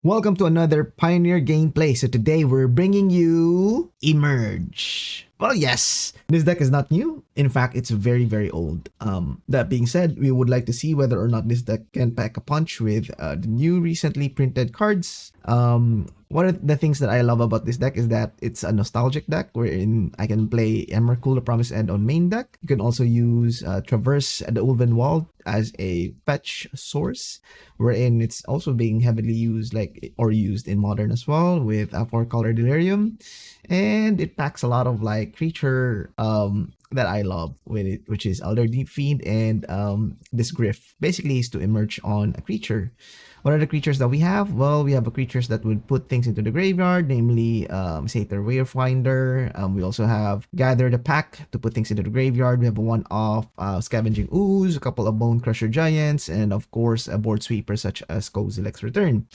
Welcome to another Pioneer gameplay. So today we're bringing you Emerge. Well, yes, this deck is not new. In fact, it's very old. That being said, we would like to see whether or not this deck can pack a punch with the new recently printed cards. One of the things that I love about this deck is that it's a nostalgic deck wherein I can play Emrakul, the Promised End on main deck. You can also use Traverse the Ulvenwald as a fetch source, wherein it's also being heavily used used in modern as well with a 4-color Delirium, and it packs a lot of creature that I love with it, which is Elder Deep-Fiend and this Gryff. Basically is to emerge on a creature. What are the creatures that we have? Well, we have creatures that would put things into the graveyard, namely Satyr Wayfinder. We also have Gather the Pack to put things into the graveyard. We have a one-off Scavenging Ooze, a couple of Bonecrusher Giants, and of course a board sweeper such as Kozilek's Return.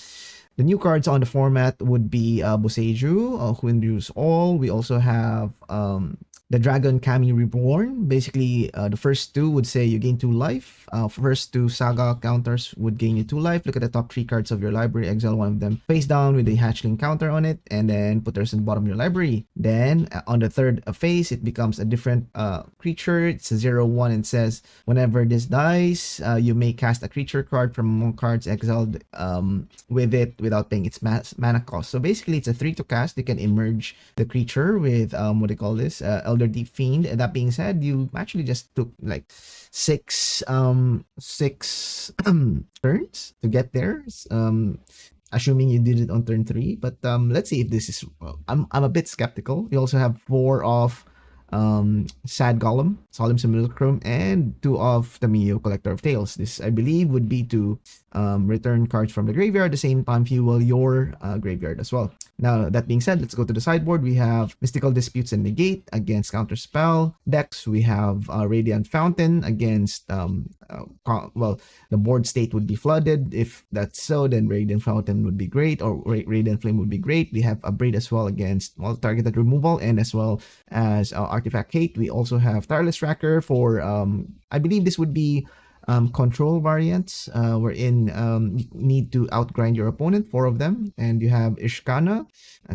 The new cards on the format would be Boseiju, who induce all. We also have the Dragon-Kami Reborn. Basically, the first two would say you gain 2 life. First 2 saga counters would gain you 2 life. Look at the top 3 cards of your library, exile one of them face down with a hatchling counter on it, and then put those in the bottom of your library. Then on the third phase, it becomes a different creature. It's a 0/1 and says whenever this dies, you may cast a creature card from among cards exiled with it without paying its mana cost. So basically, it's a 3 to cast. You can emerge the creature with what do you call this? Elder Deep-Fiend. That being said, you actually just took like six turns to get there. Assuming you did it on turn 3, but let's see if this is. I'm a bit skeptical. You also have 4 of Sad Golem, Solemn Simulacrum, and 2 of Tamiyo, Collector of Tales. This, I believe, would be to return cards from the graveyard, the same time fuel your graveyard as well. Now, that being said, let's go to the sideboard. We have Mystical Disputes and Negate against Counterspell decks. We have Radiant Fountain against, well, the board state would be flooded. If that's so, then Radiant Fountain would be great, or Radiant Flame would be great. We have Abrade as well against targeted removal, and as well as Artifact Hate. We also have Tireless Tracker for, I believe this would be control variants, wherein you need to outgrind your opponent, 4 of them, and you have Ishkanah,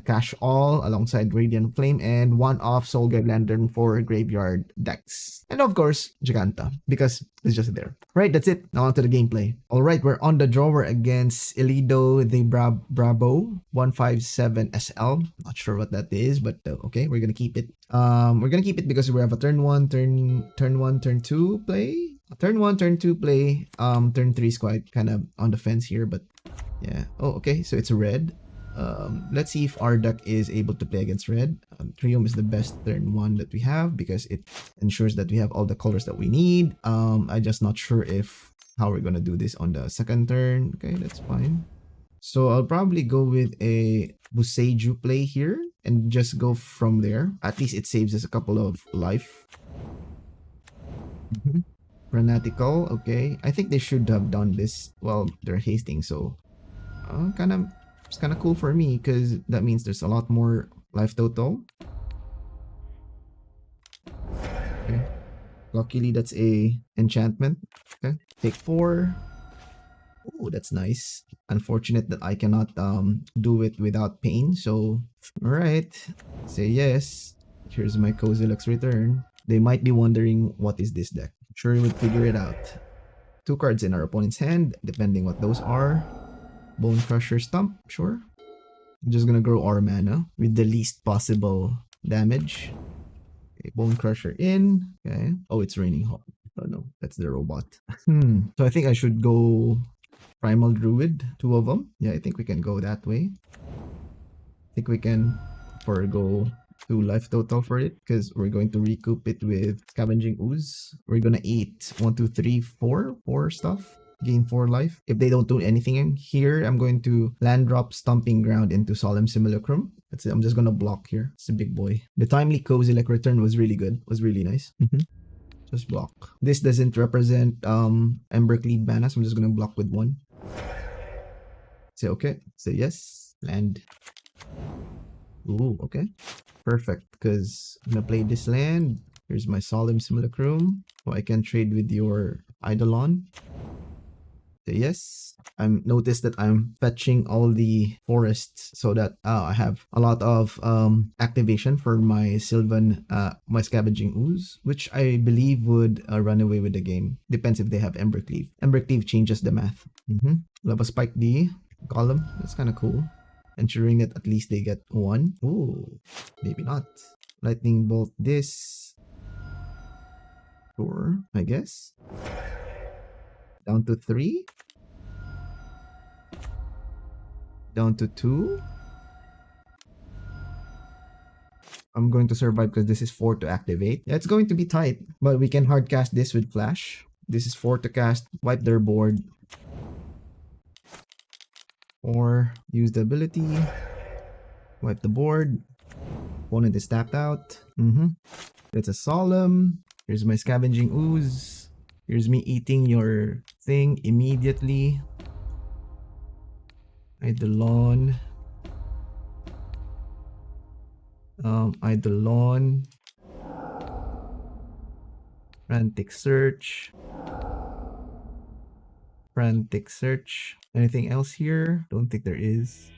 Cash All alongside Radiant Flame, and 1 off Soulgrave Lantern for graveyard decks, and of course Jegantha, because it's just there. Right, that's it. Now on to the gameplay. All right, we're on the drawer against Elido the Bravo 157 SL. Not sure what that is, but okay, we're gonna keep it. We're gonna keep it because we have a turn 1, turn 2 play. Turn 1, turn 2 play. Turn 3 is quite kind of on the fence here, but yeah. Oh, okay, so it's red. Let's see if our deck is able to play against red. Triome is the best turn 1 that we have because it ensures that we have all the colors that we need. I'm just not sure if how we're gonna do this on the second turn. Okay, that's fine. So I'll probably go with a Boseiju play here and just go from there. At least it saves us a couple of life. Fanatical, okay. I think they should have done this while they're hasting, so it's kind of cool for me because that means there's a lot more life total. Okay. Luckily, that's a enchantment. Okay, take 4. Oh, that's nice. Unfortunate that I cannot do it without pain. So, all right, say yes. Here's my Kozilek's Return. They might be wondering what is this deck. Sure, we'll figure it out. 2 cards in our opponent's hand, depending what those are. Bonecrusher Stump, sure. I'm just gonna grow our mana with the least possible damage. Okay, Bonecrusher in. Okay. Oh, it's raining hot. Oh no, that's the robot. So I think I should go Primal Druid, 2 of them. Yeah, I think we can go that way. I think we can forego 2 life total for it because we're going to recoup it with Scavenging Ooze. We're gonna eat 1, 2, 3, 4 stuff. Gain 4 life. If they don't do anything in here, I'm going to land drop Stomping Ground into Solemn Simulacrum. That's it. I'm just gonna block here. It's a big boy. The timely Kozilek Return was really good. Was really nice. Just block. This doesn't represent Emrakul mana, so I'm just gonna block with 1. Say okay. Say yes. Land. Ooh, okay. Perfect, because I'm gonna play this land. Here's my Solemn Simulacrum. So I can trade with your Eidolon. So yes, I'm noticed that I'm fetching all the forests so that I have a lot of activation for my Sylvan, my Scavenging Ooze, which I believe would run away with the game. Depends if they have Embercleave. Embercleave changes the math. Lava Spike D column. That's kind of cool. Ensuring that at least they get one. Ooh, maybe not. Lightning Bolt this. Sure, I guess. Down to 3. Down to 2. I'm going to survive because this is 4 to activate. Yeah, it's going to be tight, but we can hard cast this with Flash. This is 4 to cast, wipe their board. Or use the ability, wipe the board. Opponent is tapped out. That's a Solemn. Here's my Scavenging Ooze. Here's me eating your thing immediately. Eidolon. Eidolon. Frantic Search. Frantic Search. Anything else here? Don't think there is.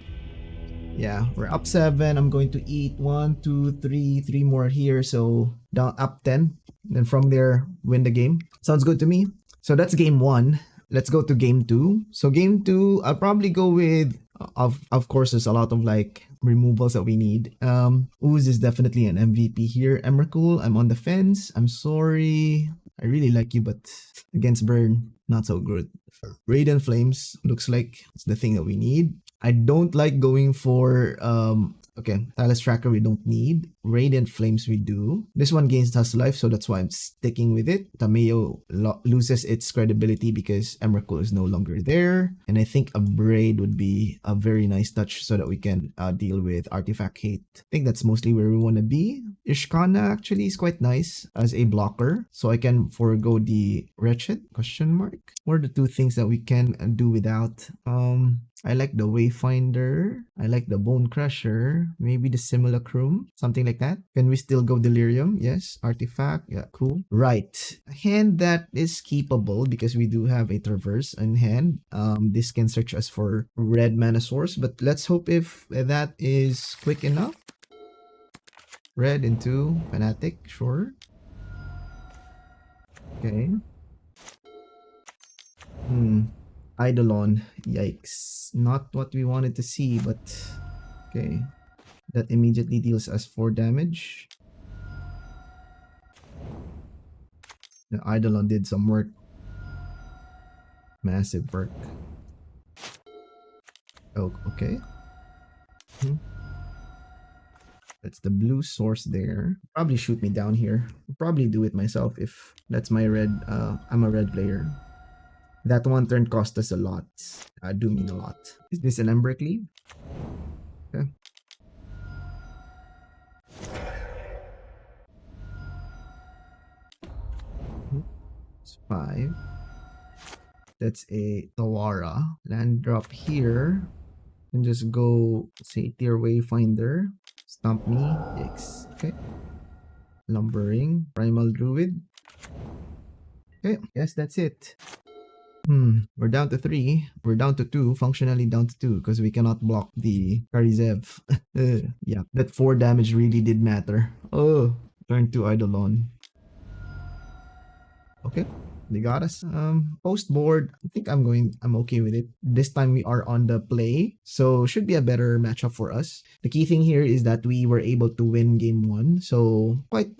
Yeah, we're up 7. I'm going to eat 1, 2, 3, 3 more here. So down up 10. Then from there, win the game. Sounds good to me. So that's game 1. Let's go to game 2. So game 2, I'll probably go with, of course, there's a lot of like removals that we need. Ooze is definitely an MVP here. Emrakul, I'm on the fence. I'm sorry. I really like you, but against Burn, not so good. Radiant Flames looks like it's the thing that we need. I don't like going for okay, Tireless Tracker we don't need. Radiant Flames we do. This one gains us life, so that's why I'm sticking with it. Tamiyo loses its credibility because Emrakul is no longer there. And I think Abrade would be a very nice touch so that we can deal with Artifact Hate. I think that's mostly where we want to be. Ishkanah actually is quite nice as a blocker, so I can forego the Wretched question mark. What are the two things that we can do without? I like the Wayfinder. I like the Bonecrusher. Maybe the Simulacrum. Something like that. Can we still go Delirium? Yes. Artifact. Yeah, cool. Right. A hand that is keepable because we do have a Traverse in hand. This can search us for red mana source, but let's hope if that is quick enough. Red into Fanatic. Sure. Okay. Eidolon. Yikes. Not what we wanted to see, but okay. That immediately deals us 4 damage. The Eidolon did some work. Massive work. Oh, okay. That's the blue source there. Probably shoot me down here. Probably do it myself if that's my red. I'm a red player. That one turn cost us a lot. Do mean a lot. Is this an Embercleave? Okay. It's 5. That's a Otawara. Land drop here. And just go Satyr Wayfinder. Stomp me. Yikes. Okay. Lumbering. Primal Druid. Okay. Yes, that's it. We're down to 3. We're down to 2. Functionally down to 2 because we cannot block the Karizev. Yeah, that 4 damage really did matter. Oh, turn 2 Eidolon. Okay. They got us. Post board, I think I'm okay with it. This time we are on the play, so should be a better matchup for us. The key thing here is that we were able to win game 1, so quite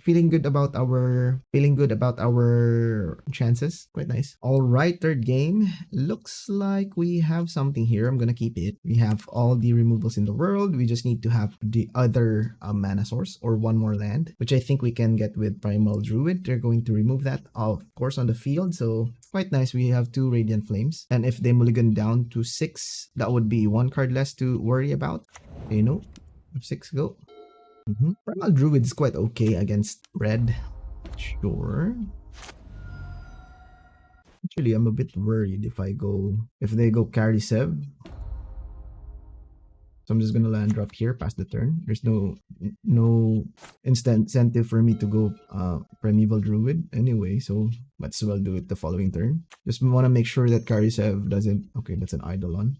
feeling good about our chances. Quite nice. All right, third game. Looks like we have something here. I'm gonna keep it. We have all the removals in the world. We just need to have the other mana source or one more land, which I think we can get with Primal Druid. They're going to remove that, of course, on the field, so quite nice. We have 2 Radiant Flames, and if they mulligan down to 6, that would be 1 card less to worry about. Okay, no, 6 go. Primal Druid is quite okay against red. Sure. Actually, I'm a bit worried if they go carry Sev. So I'm just gonna land drop here past the turn. There's no instant incentive for me to go Primeval Druid anyway, so might as well do it the following turn. Just want to make sure that Karisev doesn't. Okay, that's an Eidolon.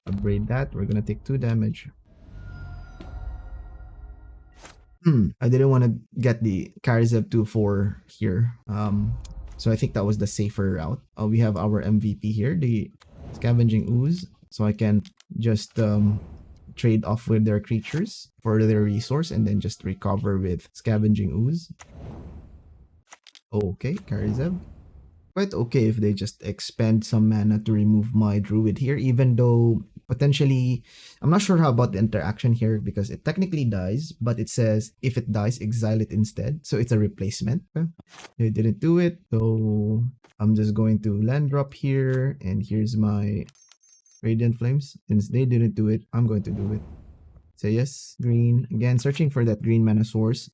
Abrade that. We're gonna take 2 damage. I didn't want to get the Karisev 2-4 here. So I think that was the safer route. We have our MVP here, the Scavenging Ooze. So I can just trade off with their creatures for their resource and then just recover with Scavenging Ooze. Okay, Karisev. Quite okay if they just expend some mana to remove my Druid here, even though potentially, I'm not sure how about the interaction here because it technically dies, but it says if it dies, exile it instead. So it's a replacement. They didn't do it, so I'm just going to land drop here, and here's my Radiant Flames. Since they didn't do it, I'm going to do it. So yes, green. Again, searching for that green mana source.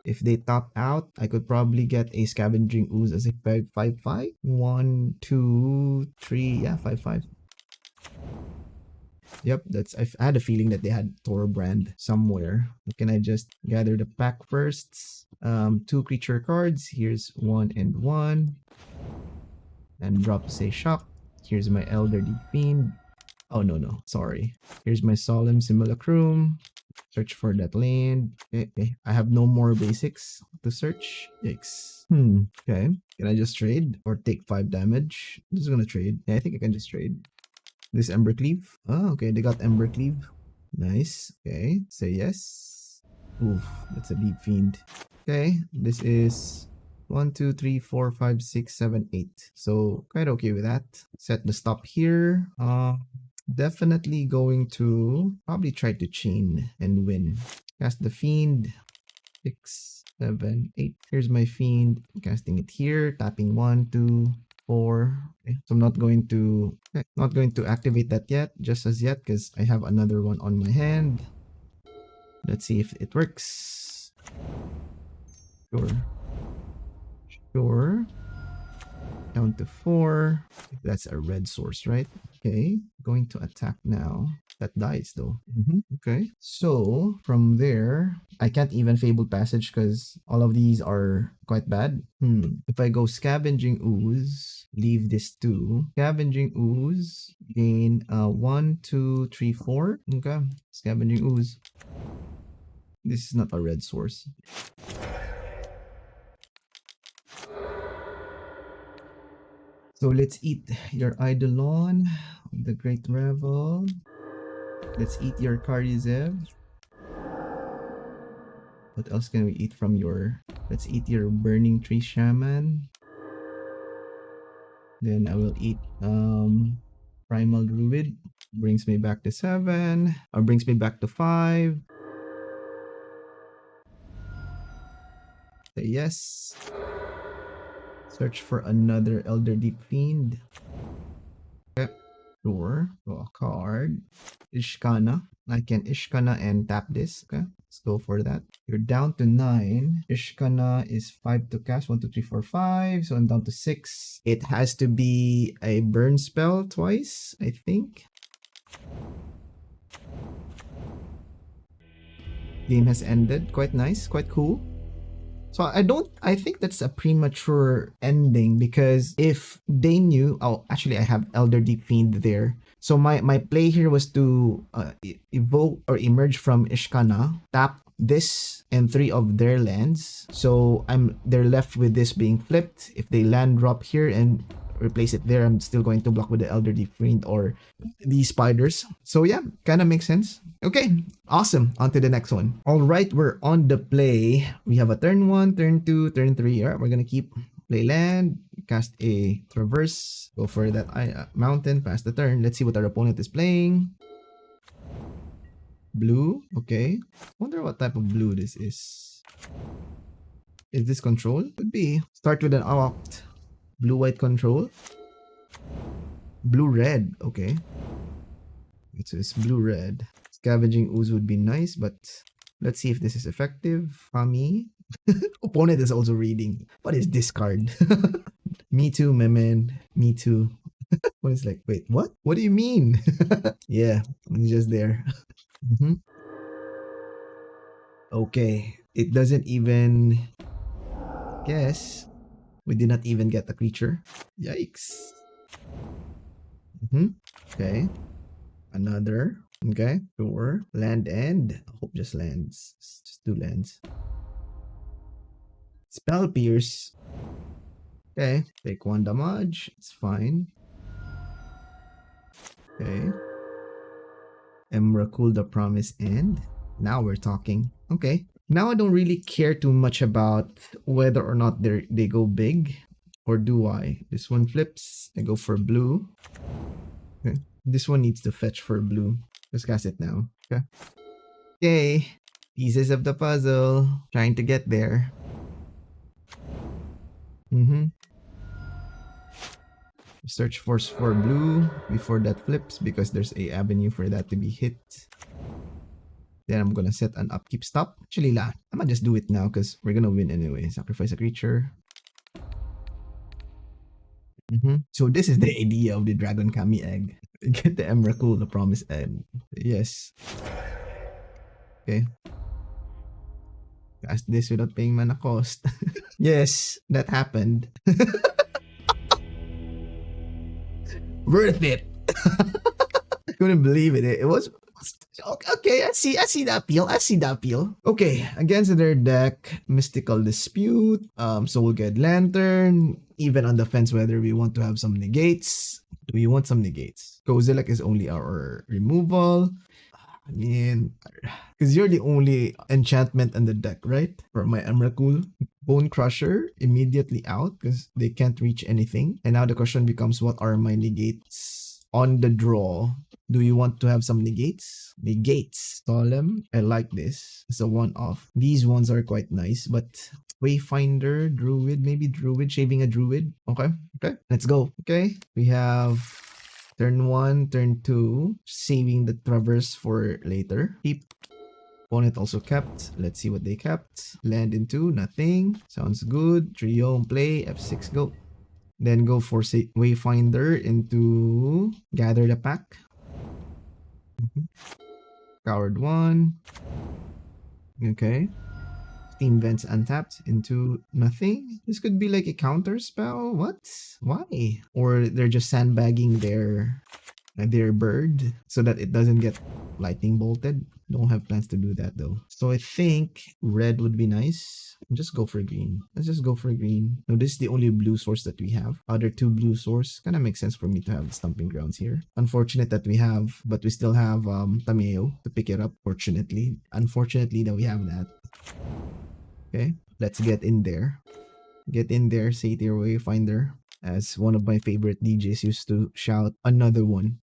If they top out, I could probably get a Scavenging Ooze as a 5/5. 1, 2, 3. Yeah, 5/5. Yep, I had a feeling that they had Torbrand somewhere. Can I just gather the pack first? 2 creature cards. Here's 1 and 1. And drop say shock. Here's my Elder Deep-Fiend. Oh no, sorry. Here's my Solemn Simulacrum. Search for that land. Okay. I have no more basics to search. Yikes. Okay. Can I just trade or take 5 damage? I'm just gonna trade. Yeah, I think I can just trade. This Emrakul. Oh, okay. They got Emrakul. Nice. Okay. Say yes. Oof. That's a Deep-Fiend. Okay. This is 1, 2, 3, 4, 5, 6, 7, 8. So quite okay with that. Set the stop here. Definitely going to probably try to chain and win. Cast the Fiend. 6, 7, 8. Here's my Fiend. Casting it here. Tapping 1, 2, 4. Okay. So I'm not going to activate that yet, just as yet, because I have another one on my hand. Let's see if it works. Sure. Down to 4. That's a red source, right? Okay. Going to attack now. That dies though. Okay. So from there, I can't even Fabled Passage because all of these are quite bad. If I go Scavenging Ooze, leave this 2. Scavenging Ooze, gain 1, 2, 3, 4. Okay. Scavenging Ooze. This is not a red source. So let's eat your Eidolon, the Great Revel. Let's eat your Karisev. What else can we eat from your... Let's eat your Burning Tree Shaman. Then I will eat Primal Druid. Brings me back to 7. Or brings me back to 5. Say yes. Search for another Elder Deep-Fiend. Okay. Sure. Draw a card. Ishkanah. I can Ishkanah and tap this. Okay. Let's go for that. You're down to 9. Ishkanah is 5 to cast. 1, 2, 3, 4, 5. So I'm down to 6. It has to be a burn spell twice, I think. Game has ended. Quite nice. Quite cool. So I think that's a premature ending because if they knew, actually I have Elder Deep-Fiend there. So my play here was to evoke or emerge from Ishkanah, tap this and 3 of their lands. So they're left with this being flipped. If they land drop here and replace it there, I'm still going to block with the Elder Deep-Fiend or these spiders. So yeah, kind of makes sense. Okay, awesome. On to the next one. All right, we're on the play. We have a turn 1, turn 2, turn 3. All right, we're gonna keep play land, cast a traverse, go for that mountain, pass the turn. Let's see what our opponent is playing. Blue, okay. Wonder what type of blue this is. Is this control? Could be. Start with an opt. Blue-white control. Blue-red, okay. It's blue-red. Scavenging Ooze would be nice, but let's see if this is effective. Kami. Opponent is also reading. What is this card? Me too, my man. Me too. When it's like, wait, what? What do you mean? Yeah, it's just there. Mhm. Okay, it doesn't even guess. We did not even get the creature. Yikes. Okay, another. Okay, sure. Land end. I hope just lands. Just two lands. Spell Pierce. Okay, take one damage. It's fine. Okay. Emrakul, the Promise End. Now we're talking. Okay. Now I don't really care too much about whether or not they go big. Or do I? This one flips. I go for blue. Okay. This one needs to fetch for blue. Let's cast it now. Okay. Okay. Pieces of the puzzle. Trying to get there. Search for blue before that flips because there's a avenue for that to be hit. Then I'm gonna set an upkeep stop. Actually, I'm gonna just do it now because we're gonna win anyway. Sacrifice a creature. So this is the idea of the Dragon-Kami egg. Get the Emrakul, the Promise End. Yes. Okay. Cast this without paying mana cost. Yes, that happened. Worth it. I couldn't believe it. It was okay. I see the appeal. Okay, against their deck, Mystical Dispute, Soul Guide Lantern, even on the fence whether we want to have some negates. Do we want some negates? Kozilek is only our removal. I mean, because you're the only enchantment in the deck, right? For my Emrakul. Bonecrusher immediately out because they can't reach anything. And now the question becomes, what are my negates on the draw? Do you want to have some negates? Negates. Solemn. I like this. It's a one-off. These ones are quite nice, but Wayfinder, Druid, maybe Druid, shaving a Druid. Okay. Let's go. Okay. We have turn 1, turn 2, saving the Traverse for later. Keep. Opponent also kept. Let's see what they kept. Land into nothing. Sounds good. Triome play. F6 go. Then go for Wayfinder into gather the pack. Coward 1. Okay. Steam Vents untapped into nothing. This could be like a counter spell. What? Why? Or they're just sandbagging their bird so that it doesn't get lightning bolted. Don't have plans to do that though. So I think red would be nice. Just go for green. Let's just go for green. No, this is the only blue source that we have. Other two blue source kind of makes sense for me to have the Stomping Grounds here. Unfortunate that we have, but we still have Tamiyo to pick it up. Fortunately, unfortunately that we have that. Okay, let's get in there. Get in there, Satyr Wayfinder. As one of my favorite DJs used to shout, another one.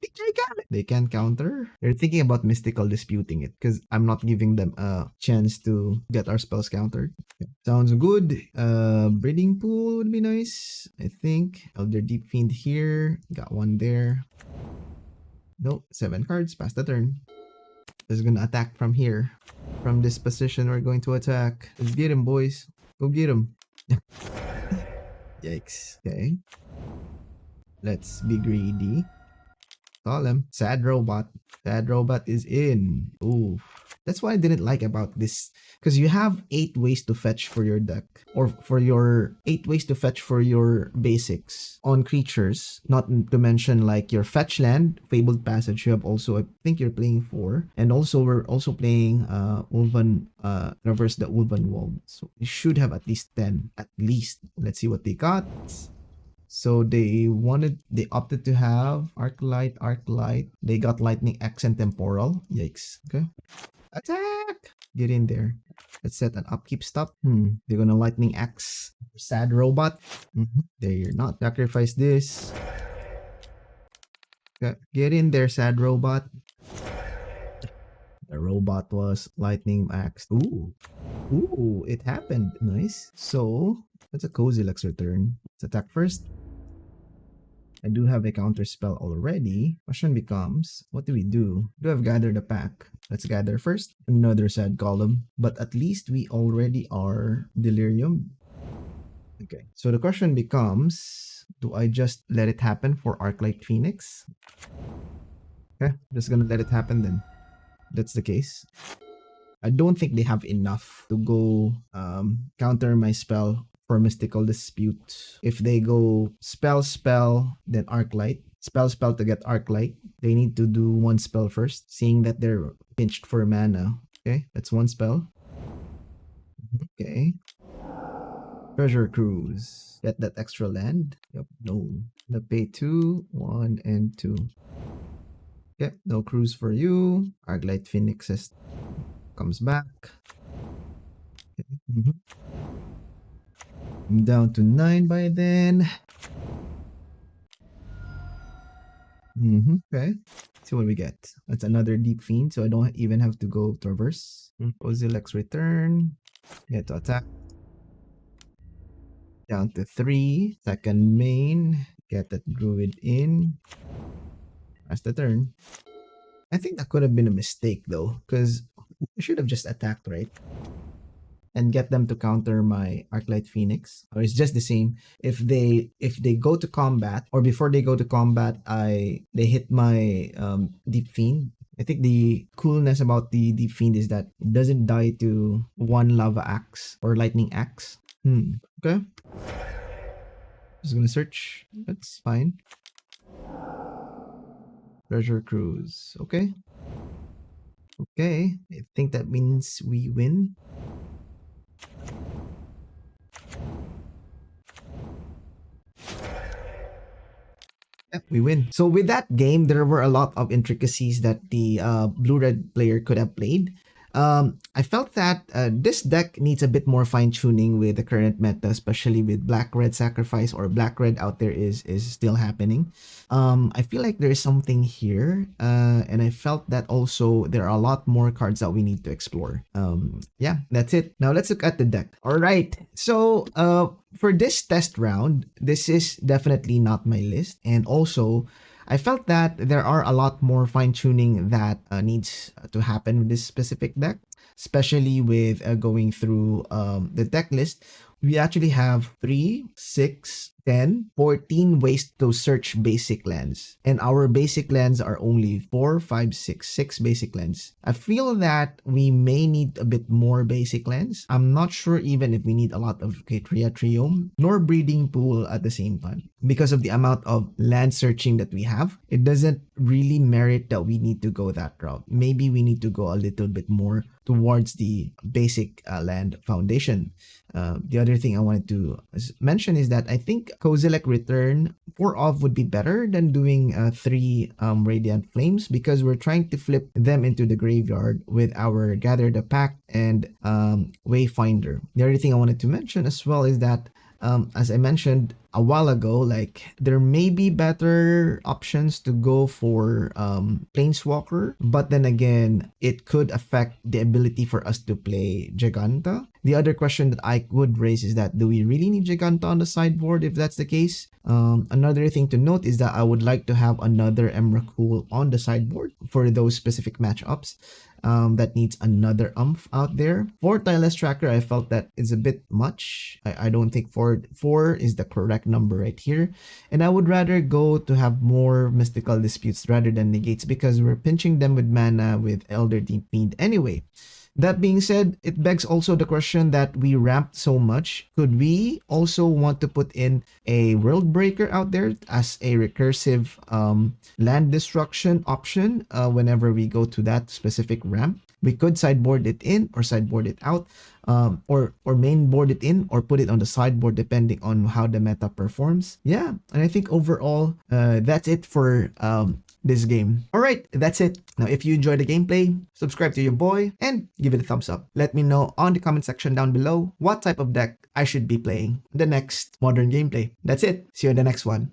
They can counter. They're thinking about Mystical Disputing it because I'm not giving them a chance to get our spells countered. Okay. Sounds good. Breeding Pool would be nice, I think. Elder Deep-Fiend here. Got one there. Nope. 7 cards. Pass the turn. Just gonna attack from here. From this position, we're going to attack. Let's get him, boys. Go get him. Yikes. Okay. Let's be greedy. Solemn. Sad Robot. Sad Robot is in. Ooh. That's what I didn't like about this. Because you have 8 ways to fetch for your deck. Or for your 8 ways to fetch for your basics on creatures. Not to mention like your fetch land, Fabled Passage. You have also, I think you're playing 4. And also we're also playing Traverse the Ulvenwald. So you should have at least 10. At least. Let's see what they got. So they opted to have Arclight. They got Lightning X and Temporal. Yikes. Okay. Attack! Get in there. Let's set an upkeep stop. They're gonna Lightning X. Sad Robot. They're not. Sacrifice this. Okay. Get in there, Sad Robot. The robot was Lightning Axe. Ooh, it happened. Nice. So, that's a Kozilek's return. Let's attack first. I do have a counter spell already. Question becomes, what do we do? Do have gather the pack? Let's gather first. Another sad column. But at least we already are Delirium. Okay. So the question becomes, Do I just let it happen for Arclight Phoenix? Okay, just gonna let it happen then. That's the case. I don't think they have enough to go counter my spell for Mystical Dispute. If they go spell, then Arclight. Spell to get Arclight. They need to do one spell first, seeing that they're pinched for mana. Okay, that's one spell. Okay. Treasure Cruise. Get that extra land. Yep, no. The pay 2, 1, and 2. Okay, no cruise for you. Arclight Phoenix comes back. Okay. I'm down to 9 by then. Okay. See what we get. That's another Deep-Fiend, so I don't even have to go Traverse. Kozilek's return. Get to attack. Down to 3. Second main. Get that Druid in. That's the turn. I think that could have been a mistake though, because I should have just attacked, right? And get them to counter my Arclight Phoenix. Or it's just the same. If they go to combat, or before they go to combat, they hit my Deep-Fiend. I think the coolness about the Deep-Fiend is that it doesn't die to one lava axe or lightning axe. Okay. Just gonna search. That's fine. Treasure Cruise. Okay. Okay. I think that means we win. We win. So with that game, there were a lot of intricacies that the blue-red player could have played. I felt that this deck needs a bit more fine-tuning with the current meta, especially with black-red sacrifice or black-red out there is still happening. I feel like there is something here, and I felt that also there are a lot more cards that we need to explore. Yeah, that's it. Now let's look at the deck. All right, so for this test round, this is definitely not my list, and also I felt that there are a lot more fine-tuning that needs to happen with this specific deck, especially with going through the deck list. We actually have 3, 6, 10, 14 ways to search basic lands. And our basic lands are only 4, 5, 6 basic lands. I feel that we may need a bit more basic lands. I'm not sure even if we need a lot of Ketria Triome nor Breeding Pool at the same time. Because of the amount of land searching that we have, it doesn't really merit that we need to go that route. Maybe we need to go a little bit more towards the basic land foundation. The other thing I wanted to mention is that I think Kozilek return 4 off would be better than doing 3 Radiant Flames, because we're trying to flip them into the graveyard with our Gather the Pack and Wayfinder. The other thing I wanted to mention as well is that as I mentioned a while ago, like there may be better options to go for Planeswalker, but then again, it could affect the ability for us to play Jegantha. The other question that I would raise is that, do we really need Jegantha on the sideboard if that's the case? Another thing to note is that I would like to have another Emrakul on the sideboard for those specific matchups. That needs another umph out there. For Tireless Tracker, I felt that is a bit much. I don't think 4 is the correct number right here. And I would rather go to have more Mystical Disputes rather than negates, because we're pinching them with mana with Elder Deep-Fiend anyway. That being said, it begs also the question that we ramped so much. Could we also want to put in a World Breaker out there as a recursive land destruction option whenever we go to that specific ramp? We could sideboard it in or sideboard it out, or main board it in or put it on the sideboard depending on how the meta performs. Yeah, and I think overall that's it for this game. Alright, that's it. Now if you enjoyed the gameplay, subscribe to your boy and give it a thumbs up. Let me know on the comment section down below what type of deck I should be playing the next modern gameplay. That's it. See you in the next one.